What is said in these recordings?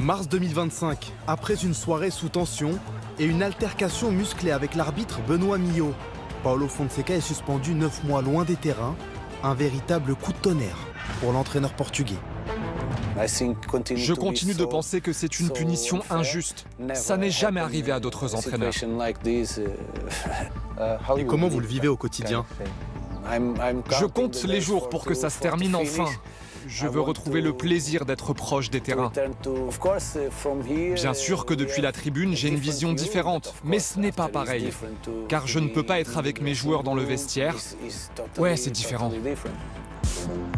Mars 2025, après une soirée sous tension et une altercation musclée avec l'arbitre Benoît Millot, Paulo Fonseca est suspendu 9 mois loin des terrains. Un véritable coup de tonnerre pour l'entraîneur portugais. Je continue de penser que c'est une punition injuste. Ça n'est jamais arrivé à d'autres entraîneurs. Et comment vous le vivez au quotidien? Je compte les jours pour que ça se termine enfin. Je veux retrouver le plaisir d'être proche des terrains. Bien sûr que depuis la tribune, j'ai une vision différente, mais ce n'est pas pareil. Car je ne peux pas être avec mes joueurs dans le vestiaire. Ouais, c'est différent.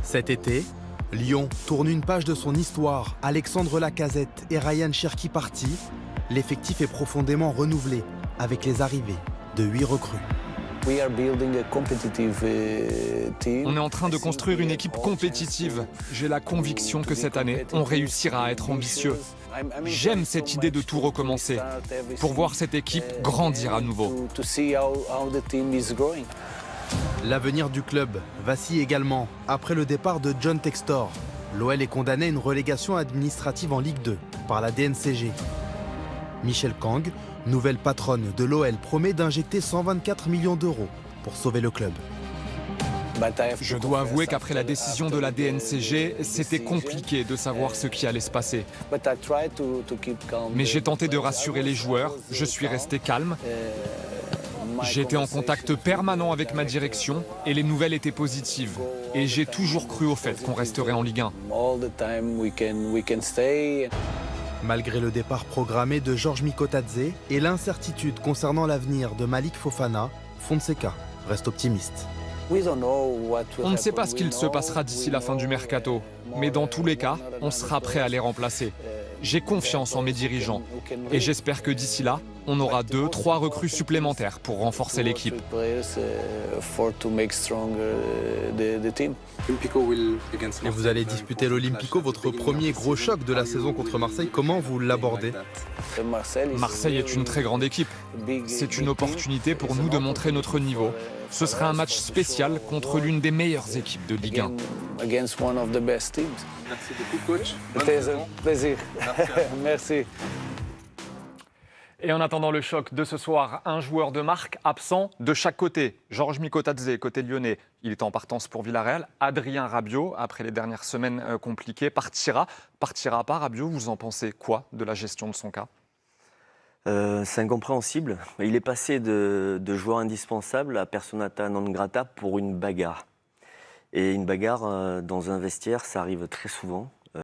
Cet été, Lyon tourne une page de son histoire. Alexandre Lacazette et Ryan Cherki partis. L'effectif est profondément renouvelé avec les arrivées de 8 recrues. On est en train de construire une équipe compétitive. J'ai la conviction que cette année, on réussira à être ambitieux. J'aime cette idée de tout recommencer, pour voir cette équipe grandir à nouveau. L'avenir du club vacille également après le départ de John Textor. L'OL est condamné à une relégation administrative en Ligue 2 par la DNCG. Michel Kang, nouvelle patronne de l'OL, promet d'injecter 124 millions d'euros pour sauver le club. Je dois avouer qu'après la décision de la DNCG, c'était compliqué de savoir ce qui allait se passer. Mais j'ai tenté de rassurer les joueurs, je suis resté calme. J'étais en contact permanent avec ma direction et les nouvelles étaient positives. Et j'ai toujours cru au fait qu'on resterait en Ligue 1. Malgré le départ programmé de Georges Mikotadze et l'incertitude concernant l'avenir de Malik Fofana, Fonseca reste optimiste. On ne sait pas ce qu'il se passera d'ici la fin du mercato, mais dans tous les cas, on sera prêt à les remplacer. J'ai confiance en mes dirigeants et j'espère que d'ici là, on aura 2-3 recrues supplémentaires pour renforcer l'équipe. Et vous allez disputer l'Olympico, votre premier gros choc de la saison contre Marseille. Comment vous l'abordez? Marseille est une très grande équipe. C'est une opportunité pour nous de montrer notre niveau. Ce sera un match spécial contre l'une des meilleures équipes de Ligue 1. Merci beaucoup, coach. Plaisir. Merci. Et en attendant le choc de ce soir, un joueur de marque absent de chaque côté. Georges Mikotadze, côté lyonnais, il est en partance pour Villarreal. Adrien Rabiot, après les dernières semaines compliquées, partira pas. Rabiot, vous en pensez quoi de la gestion de son cas? C'est incompréhensible. Il est passé de joueur indispensable à personata non grata pour une bagarre. Et une bagarre dans un vestiaire, ça arrive très souvent.